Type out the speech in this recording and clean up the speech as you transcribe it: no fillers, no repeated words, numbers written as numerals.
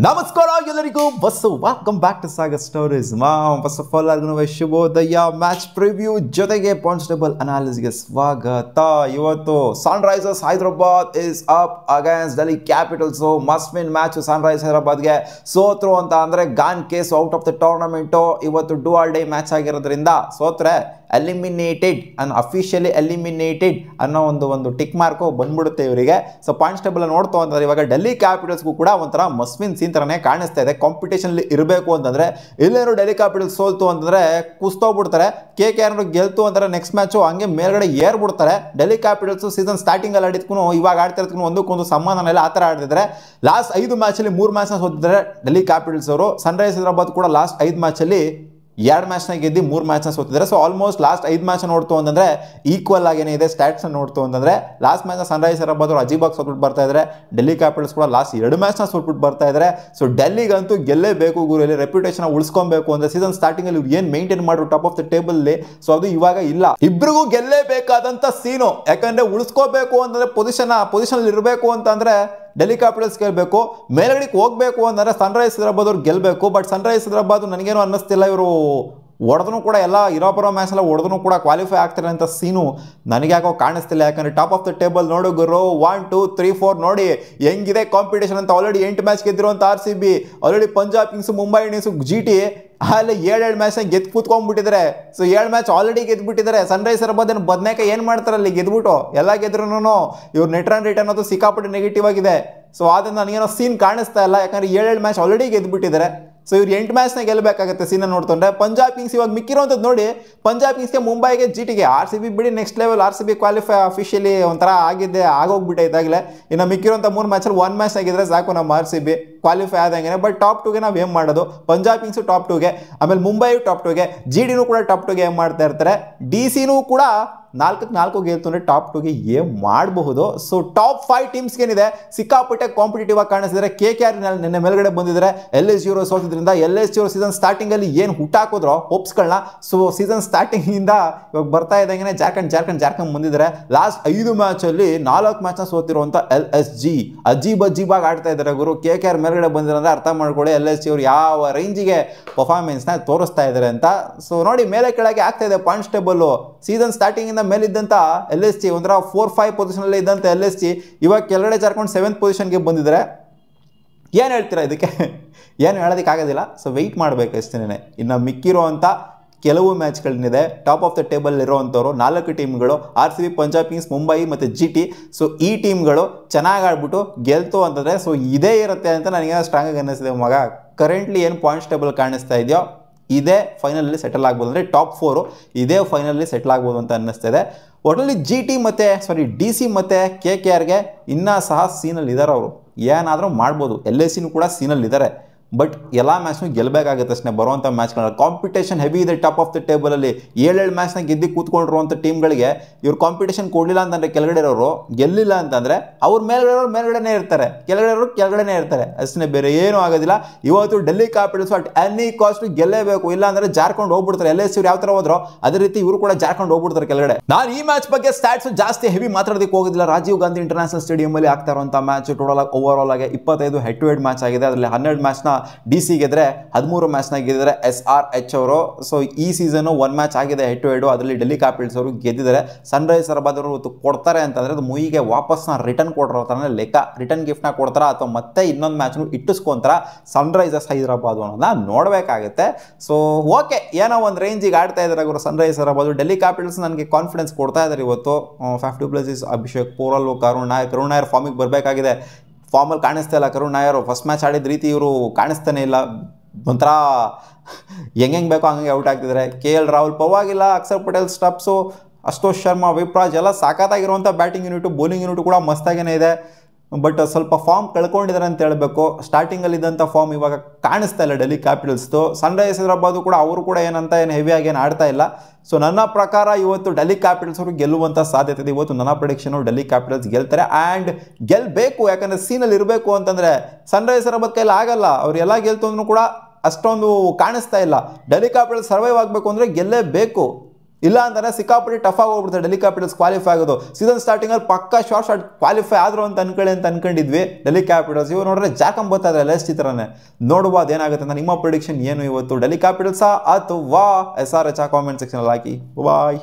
ನಮಸ್ಕಾರ ಎಲ್ಲರಿಗೂ welcome back to Sagar stories. First of all ಎಲ್ಲರಿಗೂ ಶುಭೋದಯ. ಮ್ಯಾಚ್ ಪ್ರಿವ್ಯೂ ಜೊತೆಗೆ ಪಾಯಿಂಟ್ಸ್ ಟೇಬಲ್ ಅನಾಲಿಸ್ಗೆ ಸ್ವಾಗತ. ಇವತ್ತು Sunrisers Hyderabad is up against Delhi Capitals. Must win match. Sunrisers ಹೈದರಾಬಾದ್ಗೆ ಸೋತ್ರು ಅಂತ ಅಂದರೆ gone case out of the tournament. ಇವತ್ತು ಡೂ ಆರ್ ಡೇ ಮ್ಯಾಚ್ ಆಗಿರೋದ್ರಿಂದ ಸೋತ್ರೆ ಎಲಿಮಿನೇಟೆಡ್ ಅಫಿಷಿಯಲಿ ಎಲಿಮಿನೇಟೆಡ್ ಅನ್ನೋ ಒಂದು ಟಿಕ್ ಮಾರ್ಕು ಬಂದ್ಬಿಡುತ್ತೆ ಇವರಿಗೆ. ಸೊ ಪಾಯಿಂಟ್ಸ್ ಟೇಬಲ್ ನೋಡ್ತು ಅಂತಂದ್ರೆ ಇವಾಗ ಡೆಲ್ಲಿ ಕ್ಯಾಪಿಟಲ್ಸ್ಗೂ ಕೂಡ ಒಂಥರ ಮಸ್ವಿನ್ ಸೀನ್ ಥರನೇ ಕಾಣಿಸ್ತಾ ಇದೆ. ಕಾಂಪಿಟೇಷನ್ ಇರಬೇಕು ಅಂತಂದ್ರೆ ಇಲ್ಲೇನು ಡೆಲ್ಲಿ ಕ್ಯಾಪಿಟಲ್ಸ್ ಸೋಲ್ತು ಅಂತಂದ್ರೆ ಕುಸ್ತೋಗ್ಬಿಡ್ತಾರೆ. KKR ಗೆಲ್ತು ಅಂತಾರೆ ನೆಕ್ಸ್ಟ್ ಮ್ಯಾಚು ಹಂಗೆ ಮೇಲ್ಗಡೆ ಏರ್ಬಿಡ್ತಾರೆ. ಡೆಲ್ಲಿ ಕ್ಯಾಪಿಟಲ್ಸ್ ಸೀಸನ್ ಸ್ಟಾರ್ಟಿಂಗ್ ಅಲ್ಲಿ ಆಡಿದ್ಕೂ ಇವಾಗ ಆಡ್ತಾ ಇರೋದಕ್ಕೂ ಒಂದಕ್ಕೊಂದು ಸಂಬಂಧನ ಇಲ್ಲ, ಆ ಥರ ಆಡ್ತಿದ್ದಾರೆ. ಲಾಸ್ಟ್ 5 ಮ್ಯಾಚಲ್ಲಿ 3 ಮ್ಯಾಚ್ನ ಸೋತಿದ್ದಾರೆ ಡೆಲ್ಲಿ ಕ್ಯಾಪಿಟಲ್ಸ್ ಅವರು. ಸನ್ರೈಸರ್ಸ್ ಹೈದರಾಬಾದ್ ಕೂಡ ಲಾಸ್ಟ್ 5 ಮ್ಯಾಚಲ್ಲಿ 2 ಮ್ಯಾಚ್ನ ಗೆದ್ದು 3 ಮ್ಯಾಚ್ನ ಸೋತಿದ್ದಾರೆ. ಸೊ ಆಲ್ಮೋಸ್ಟ್ ಲಾಸ್ಟ್ 5 ಮ್ಯಾಚ್ ನೋಡ್ತು ಅಂತಂದ್ರೆ ಈಕ್ವಲ್ ಆಗೇನೆ ಇದೆ ಸ್ಟ್ಯಾಟ್ಸ್ ನೋಡ್ತು ಅಂತಂದ್ರೆ. ಲಾಸ್ಟ್ ಮ್ಯಾಚ್ ಸನ್ರೈಸರ್ಸ್ ಹೈದರಾಬಾದ್ ಅವರು ಅಜೀಬಾಗಿ ಸೋತ್ಬಿಟ್ಟು ಬರ್ತಾ ಇದ್ದಾರೆ. ಡೆಲ್ಲಿ ಕ್ಯಾಪಿಟಲ್ಸ್ ಕೂಡ ಲಾಸ್ಟ್ 2 ಮ್ಯಾಚ್ನ ಸೋತ್ಬಿಟ್ಟು ಬರ್ತಾ ಇದ್ದಾರೆ. ಸೊ ಡೆಲ್ಲಿಗಂತೂ ಗೆಲ್ಲೇಬೇಕು ಗುರುಯಲ್ಲಿ, ರೆಪ್ಯುಟೇಷನ್ ಉಳಿಸ್ಕೊಬೇಕು ಅಂದ್ರೆ ಸೀಸನ್ ಸ್ಟಾರ್ಟಿಂಗ್ ಅಲ್ಲಿ ಏನು ಮೇಂಟೈನ್ ಮಾಡಿದ್ರು ಟಾಪ್ ಆಫ್ ದ ಟೇಬಲ್ ಅಲ್ಲಿ, ಸೊ ಅದು ಇವಾಗ ಇಲ್ಲ. ಇಬ್ರಿಗೂ ಗೆಲ್ಲೇಬೇಕಾದಂತ ಸೀನು. ಯಾಕಂದ್ರೆ ಉಳಿಸ್ಕೋಬೇಕು ಅಂತಂದ್ರೆ ಪೊಸಿಷನ್ ಇರಬೇಕು ಅಂತಂದ್ರೆ ಡೆಲ್ಲಿ ಕ್ಯಾಪಿಟಲ್ಸ್ ಗೆಲ್ಲಬೇಕು. ಮೇಲ್ಗಡೆಗೆ ಹೋಗಬೇಕು ಅಂದರೆ ಸನ್ರೈಸರ್ಸ್ ಹೈದರಾಬಾದ್ ಅವ್ರು ಗೆಲ್ಲಬೇಕು. ಬಟ್ ಸನ್ರೈಸರ್ಸ್ ಹೈದರಾಬಾದ್ ನನಗೇನು ಅನ್ನಿಸ್ತಿಲ್ಲ, ಇವರು ಹೊಡೆದೂ ಕೂಡ ಎಲ್ಲ ಇರೋ ಮ್ಯಾಚ್ ಎಲ್ಲ ಹೊಡೆದೂ ಕೂಡ ಕ್ವಾಲಿಫೈ ಆಗ್ತಾರೆ ಅಂತ ಸೀನು ನನಗೆ ಯಾಕೋ ಕಾಣಿಸ್ತಿಲ್ಲ. ಯಾಕಂದರೆ ಟಾಪ್ ಆಫ್ ದ ಟೇಬಲ್ ನೋಡು ಗುರು, 1 2 3 4 ನೋಡಿ ಹೆಂಗಿದೆ ಕಾಂಪಿಟೇಷನ್ ಅಂತ. ಆಲ್ರೆಡಿ 8 ಮ್ಯಾಚ್ ಗೆದ್ದಿರುವಂಥ RCB, already Punjab Kings, Mumbai Indians, GT ಅಲ್ಲಿ 7 ಮ್ಯಾಚ್ನ ಗೆದ್ದು ಕೂತ್ಕೊಂಡ್ಬಿಟ್ಟಿದ್ದಾರೆ. ಸೊ 7 ಮ್ಯಾಚ್ ಆಲ್ರೆಡಿ ಗೆದ್ಬಿಟ್ಟಿದ್ದಾರೆ. ಸನ್ರೈಸರ್ಸ್ ಹೈದರಾಬಾದ್ ಬದನೇಕಾಯಿ ಏನು ಮಾಡ್ತಾರೆ ಅಲ್ಲಿ ಗೆದ್ಬಿಟ್ಟು ಎಲ್ಲ ಗೆದ್ರು ಇವ್ರು ನೆಟ್ ರನ್ ರೇಟ್ ಅನ್ನೋದು ಸಿಕ್ಕಾಪಟ್ಟೆ ನೆಗೆಟಿವ್ ಆಗಿದೆ. ಸೊ ಆದ್ದರಿಂದ ನನಗೇನೋ ಸೀನ್ ಕಾಣಿಸ್ತಾ ಇಲ್ಲ. ಯಾಕಂದ್ರೆ 7 ಮ್ಯಾಚ್ ಆಲ್ರೆಡಿ ಗೆದ್ಬಿಟ್ಟಿದ್ದಾರೆ. ಸೊ ಇವ್ರು 8 ಮ್ಯಾಚ್ನ ಗೆಲ್ಲಬೇಕಾಗುತ್ತೆ ಸೀನ ನೋಡ್ಕೊಂಡ್ರೆ. ಪಂಜಾಬ್ ಕಿಂಗ್ಸ್ ಇವಾಗ ಮಿಕ್ಕಿರೋಂಥದ್ದು ನೋಡಿ, ಪಂಜಾಬ್ ಕಿಂಗ್ಸ್ಗೆ, ಮುಂಬೈಗೆ, GTಗೆ, RCB ಬಿಡಿ next level. RCB qualify officially ಒಂಥರ ಆಗೋಗ್ಬಿಟ್ಟೆ ಇದಾಗಲೇ. ಇನ್ನು ಮಿಕ್ಕಿರೋಂಥ 3 ಮ್ಯಾಚಲ್ಲಿ 1 ಮ್ಯಾಚ್ ಆಗಿದ್ರೆ ಸಾಕು ನಮ್ಮ RCB ಕ್ವಾಲಿಫೈ ಆದಂಗೆ. ಬಟ್ ಟಾಪ್ 2ಗೆ ನಾವು ಏನು ಮಾಡೋದು? ಪಂಜಾಬ್ ಕಿಂಗ್ಸು ಟಾಪ್ 2ಗೆ, ಆಮೇಲೆ ಮುಂಬೈ ಟಾಪ್ 2ಗೆ, GDನೂ ಕೂಡ ಟಾಪ್ 2ಗೆ ಏನು ಮಾಡ್ತಾ ಇರ್ತಾರೆ. DCನೂ ಕೂಡ 4-4 ಗೆಲ್ತು ಅಂದರೆ ಟಾಪ್ 2ಗೆ ಏನು ಮಾಡಬಹುದು. ಸೊ ಟಾಪ್ 5 ಟೀಮ್ಸ್ಗೇನಿದೆ ಸಿಕ್ಕಾಪಟ್ಟೆ ಕಾಂಪಿಟೇಟಿವ್ ಆಗಿ ಕಾಣಿಸಿದರೆ. KKR ನಿನ್ನೆ ಮೇಲ್ಗಡೆ ಬಂದಿದ್ದಾರೆ. LSG ಅವರು ಸೋತಿದ್ರಿಂದ LSG ಅವರು ಸೀಸನ್ ಸ್ಟಾರ್ಟಿಂಗಲ್ಲಿ ಏನು ಹುಟ್ಟಾಕಿದ್ರು ಹೋಪ್ಸ್ಗಳನ್ನ, ಸೊ ಸೀಸನ್ ಸ್ಟಾರ್ಟಿಂಗಿಂದ ಇವಾಗ ಬರ್ತಾ ಇದ್ದಂಗೆ ಜಾರ್ಖಂಡ್ ಬಂದಿದ್ದಾರೆ. ಲಾಸ್ಟ್ 5 ಮ್ಯಾಚಲ್ಲಿ 4 ಮ್ಯಾಚ್ನ ಸೋತಿರುವಂಥ LSG ಅಜೀಬಾಗಿ ಆಡ್ತಾ ಇದ್ದಾರೆ ಗುರು. KKR ಮೇಲ್ಗಡೆ ಬಂದಿರೋದ್ರೆ ಅರ್ಥ ಮಾಡ್ಕೊಳ್ಳಿ LSG ಅವರು ಯಾವ ರೇಂಜಿಗೆ ಪರ್ಫಾರ್ಮೆನ್ಸ್ನ ತೋರಿಸ್ತಾ ಇದ್ದಾರೆ ಅಂತ. ಸೊ ನೋಡಿ ಮೇಲೆ ಕೆಳಗೆ ಆಗ್ತಾ ಇದೆ ಪಾಯಿಂಟ್ಸ್ ಟೇಬಲ್ಲು. ಸೀಸನ್ ಸ್ಟಾರ್ಟಿಂಗ್ ಮೇಲಿದ್ದಂಥ LSG ಒಂಥರ 4-5 ಪೊಸಿಷನಲ್ಲಿ ಇದ್ದಂಥ LSG ಇವಾಗ ಕೆಳಗಡೆ ಜಾರ್ಕೊಂಡು 7th ಪೊಸಿಷನ್ಗೆ ಬಂದಿದ್ದಾರೆ. ಏನು ಹೇಳ್ತೀರಾ ಇದಕ್ಕೆ? ಏನು ಹೇಳೋದಕ್ಕಾಗೋದಿಲ್ಲ. ಸೊ ವೆಯ್ಟ್ ಮಾಡಬೇಕು ಅಷ್ಟೇನೆ. ಇನ್ನು ಮಿಕ್ಕಿರುವಂಥ ಕೆಲವು ಮ್ಯಾಚ್ಗಳನ್ನಿದೆ. ಟಾಪ್ ಆಫ್ ದ ಟೇಬಲ್ ಇರೋವಂಥವ್ರು 4 ಟೀಮ್ಗಳು RCB, ಪಂಜಾಬ್ ಕಿಂಗ್ಸ್, ಮುಂಬೈ ಮತ್ತು GT. ಸೊ ಈ ಟೀಮ್ಗಳು ಚೆನ್ನಾಗಿ ಆಡ್ಬಿಟ್ಟು ಗೆಲ್ತು ಅಂತಂದರೆ ಸೊ ಇದೇ ಇರುತ್ತೆ ಅಂತ ನನಗೆ ಸ್ಟ್ರಾಂಗಾಗಿ ಅನ್ನಿಸ್ತಿದೆ ಮಗ. ಕರೆಂಟ್ಲಿ ಏನು ಪಾಯಿಂಟ್ಸ್ ಟೇಬಲ್ ಕಾಣಿಸ್ತಾ ಇದೆಯೋ ಇದೇ ಫೈನಲಲ್ಲಿ ಸೆಟಲ್ ಆಗ್ಬೋದು. ಅಂದರೆ ಟಾಪ್ 4 ಇದೇ ಫೈನಲಲ್ಲಿ ಸೆಟಲ್ ಆಗ್ಬೋದು ಅಂತ ಅನ್ನಿಸ್ತಿದೆ. ಒಟ್ಟಲ್ಲಿ DC ಮತ್ತು KKRಗೆ ಇನ್ನೂ ಸಹ ಸೀನಲ್ಲಿ ಇದ್ದಾರೆ. ಅವರು ಏನಾದರೂ ಮಾಡ್ಬೋದು. LSCನೂ ಕೂಡ ಸೀನಲ್ಲಿ ಇದ್ದಾರೆ. ಬಟ್ ಎಲ್ಲ ಮ್ಯಾಚ್ನೂ ಗೆಲ್ಲಬೇಕಾಗುತ್ತೆ ಅಷ್ಟೇ ಬರುವಂಥ ಮ್ಯಾಚ್ಗಳನ್ನ. ಕಾಂಪಿಟೇಷನ್ ಹೆವಿ ಇದೆ ಟಾಪ್ ಆಫ್ ದ ಟೇಬಲಲ್ಲಿ. 7 ಮ್ಯಾಚ್ನ ಗೆದ್ದು ಕೂತ್ಕೊಂಡಿರುವಂಥ ಟೀಮ್ಗಳಿಗೆ ಇವ್ರು ಕಾಂಪಿಟೇಷನ್ ಕೊಡಲಿಲ್ಲ ಅಂತಂದರೆ ಕೆಳಗಡೆ ಇರೋರು ಗೆಲ್ಲಿಲ್ಲ ಅಂತಂದರೆ ಅವ್ರು ಮೇಲ್ಗಡೆನೇ ಇರ್ತಾರೆ, ಕೆಳಗಡೆನೇ ಇರ್ತಾರೆ ಅಷ್ಟೇ, ಬೇರೆ ಏನೂ ಆಗೋದಿಲ್ಲ. ಇವತ್ತು Delhi Capitals at any cost ಗೆಲ್ಲೇಬೇಕು, ಇಲ್ಲ ಅಂದರೆ ಜಾರ್ಕೊಂಡು ಹೋಗ್ಬಿಡ್ತಾರೆ. LSC ಇವ್ರು ಯಾವ ಥರ ಹೋದ್ರು ಅದೇ ರೀತಿ ಇವರು ಕೂಡ ಜಾರ್ಕೊಂಡು ಹೋಗ್ಬಿಡ್ತಾರೆ ಕೆಳಗಡೆ. ನಾನು ಈ ಮ್ಯಾಚ್ ಬಗ್ಗೆ ಸ್ಟ್ಯಾಟ್ಸ್ ಜಾಸ್ತಿ ಹೆವಿ ಮಾತಾಡೋದಕ್ಕೆ ಹೋಗೋದಿಲ್ಲ. ರಾಜೀವ್ ಗಾಂಧಿ ಇಂಟರ್ನ್ಯಾಷನಲ್ ಸ್ಟೇಡಿಯಮಲ್ಲಿ ಆಗ್ತಾ ಇರುವಂಥ ಮ್ಯಾಚ್ ಓವರ್ ಆಲ್ ಆಗಿ 25 ಹೆಡ್ ಟು ಹೆಡ್ ಮ್ಯಾಚ್ ಆಗಿದೆ. ಅದರಲ್ಲಿ 12 ಮ್ಯಾಚ್ನ DC ಗೆದ್ರೆ, 13 ಮ್ಯಾಚ್ನ ಗೆದ್ದಿದ್ದಾರೆ SRH ಅವರು. ಸೊ ಈ ಸೀಸನ್ 1 ಮ್ಯಾಚ್ ಆಗಿದೆ ಹೆಡ್ ಟು ಹೆಡ್, ಅದರಲ್ಲಿ ಡೆಲ್ಲಿ ಕ್ಯಾಪಿಟಲ್ಸ್ ಅವರು ಗೆದ್ದಿದ್ದಾರೆ. ಸನ್ರೈಸರ್ಸ್ ಹೈದರಾಬಾದ್ ಅವರು ಕೊಡ್ತಾರೆ ಅಂತಂದರೆ ಅದು ಮುಯಿಗೆ ವಾಪಸ್ನ ರಿಟರ್ನ್ ಕೊಟ್ಟಿರೋ ಥರನೇ ಲೆಕ್ಕ. ರಿಟರ್ನ್ ಗಿಫ್ಟ್ನ ಕೊಡ್ತಾರ ಅಥವಾ ಮತ್ತೆ ಇನ್ನೊಂದು ಮ್ಯಾಚ್ನು ಇಟ್ಟಿಸ್ಕೊಂತಾರ ಸನ್ರೈಸರ್ಸ್ ಹೈದರಾಬಾದ್ ಅನ್ನೋದನ್ನ ನೋಡಬೇಕಾಗುತ್ತೆ. ಸೊ ಓಕೆ, ಏನೋ ಒಂದು ರೇಂಜಿಗೆ ಆಡ್ತಾ ಇದ್ದಾರೆ ಅವರು ಸನ್ರೈಸರ್ಸ್ ಹೈದರಾಬಾದ್. ಡೆಲ್ಲಿ ಕ್ಯಾಪಿಟಲ್ಸ್ ನನಗೆ ಕಾನ್ಫಿಡೆನ್ಸ್ ಕೊಡ್ತಾ ಇದ್ದಾರೆ ಇವತ್ತು. Faf du Plessis, Abhishek Porel, Karun Nair ಫಾರ್ಮಿಗೆ ಬರಬೇಕಾಗಿದೆ. ಫಾರ್ಮಲ್ಲಿ ಕಾಣಿಸ್ತಾ ಇಲ್ಲ ಕರುಣ್ ನಾಯರ್. ಫಸ್ಟ್ ಮ್ಯಾಚ್ ಆಡಿದ ರೀತಿ ಇವರು ಕಾಣಿಸ್ತಾನೆ ಇಲ್ಲ. ಒಂಥರ ಹೆಂಗೆ ಬೇಕೋ ಹಂಗೆ ಔಟ್ ಆಗ್ತಿದ್ದಾರೆ. KL ರಾಹುಲ್ ಪರವಾಗಿಲ್ಲ, ಅಕ್ಷರ್ ಪಟೇಲ್ ಸ್ಟಪ್ಸು, ಅಶುತೋಷ್ ಶರ್ಮಾ, ವಿಪ್ರಾಜ್ ಎಲ್ಲ ಸಾಕಾಗಿರುವಂಥ ಬ್ಯಾಟಿಂಗ್ ಯೂನಿಟು, ಬೌಲಿಂಗ್ ಯೂನಿಟು ಕೂಡ ಮಸ್ತಾಗೇ ಇದೆ. ಬಟ್ ಸ್ವಲ್ಪ ಫಾರ್ಮ್ ಕಳ್ಕೊಂಡಿದ್ದಾರೆ ಅಂತ ಹೇಳಬೇಕು. ಸ್ಟಾರ್ಟಿಂಗಲ್ಲಿದ್ದಂಥ ಫಾರ್ಮ್ ಇವಾಗ ಕಾಣಿಸ್ತಾ ಇಲ್ಲ ಡೆಲ್ಲಿ ಕ್ಯಾಪಿಟಲ್ಸ್ದು. ಸನ್ರೈಸರ್ಸ್ ಹೈದರಾಬಾದ್ ಕೂಡ ಅವರು ಕೂಡ ಏನು ಹೆವಿಯಾಗಿ ಏನು ಆಡ್ತಾ ಇಲ್ಲ. ಸೊ ನನ್ನ ಪ್ರಕಾರ ಇವತ್ತು ಡೆಲ್ಲಿ ಕ್ಯಾಪಿಟಲ್ಸ್ ಅವರು ಗೆಲ್ಲುವಂಥ ಸಾಧ್ಯತೆ ಇದೆ. ಇವತ್ತು ನನ್ನ ಪ್ರೆಡಿಕ್ಷನು ಡೆಲ್ಲಿ ಕ್ಯಾಪಿಟಲ್ಸ್ ಗೆಲ್ತಾರೆ ಆ್ಯಂಡ್ ಗೆಲ್ಲಬೇಕು. ಯಾಕಂದರೆ ಸೀನಲ್ಲಿ ಇರಬೇಕು ಅಂತಂದರೆ ಸನ್ರೈಸರ್ಸ್ ಹೈದರಾಬಾದ್ ಕೈಲಿ ಆಗಲ್ಲ. ಅವ್ರು ಎಲ್ಲ ಗೆಲ್ತು ಅಂದ್ರೂ ಕೂಡ ಅಷ್ಟೊಂದು ಕಾಣಿಸ್ತಾ ಇಲ್ಲ. ಡೆಲ್ಲಿ ಕ್ಯಾಪಿಟಲ್ಸ್ ಸರ್ವೈವ್ ಆಗಬೇಕು ಅಂದರೆ ಗೆಲ್ಲೇಬೇಕು. ಇಲ್ಲ ಅಂತಾನೆ ಸಿಕ್ಕಾಪಟ್ಟೆ ಟಫ್ ಆಗಿ ಹೋಗ್ಬಿಡ್ತಾರೆ ಡೆಲ್ಲಿ ಕ್ಯಾಪಿಟಲ್ಸ್ ಕ್ವಾಲಿಫೈ ಆಗೋದು. ಸೀಸನ್ ಸ್ಟಾರ್ಟಿಂಗಲ್ಲಿ ಪಕ್ಕಾ ಶಾರ್ಟ್ ಕ್ವಾಲಿಫೈ ಆದ್ರು ಅಂತ ಅನ್ಕೊಂಡಿದ್ವಿ ಡೆಲ್ಲಿ ಕ್ಯಾಪಿಟಲ್ಸ್. ಇವ್ರು ನೋಡ್ರೆ ಜಾಕಂಬ್ ಬರ್ತಾ ಇದ್ದಾರೆ ಲೆಸ್ಟ್ ಈ ಥರನೇ. ನೋಡುವ ಅದೇನಾಗುತ್ತೆ ಅಂತ. ನಿಮ್ಮ ಪ್ರಿಡಿಕ್ಷನ್ ಏನು ಇವತ್ತು? ಡೆಲ್ಲಿ ಕ್ಯಾಪಿಟಲ್ಸಾ ಅಥವಾ SRH ಕಾಮೆಂಟ್ ಸೆಕ್ಷನ್ ಅಲ್ಲಿ ಹಾಕಿ. ಬಾಯ್.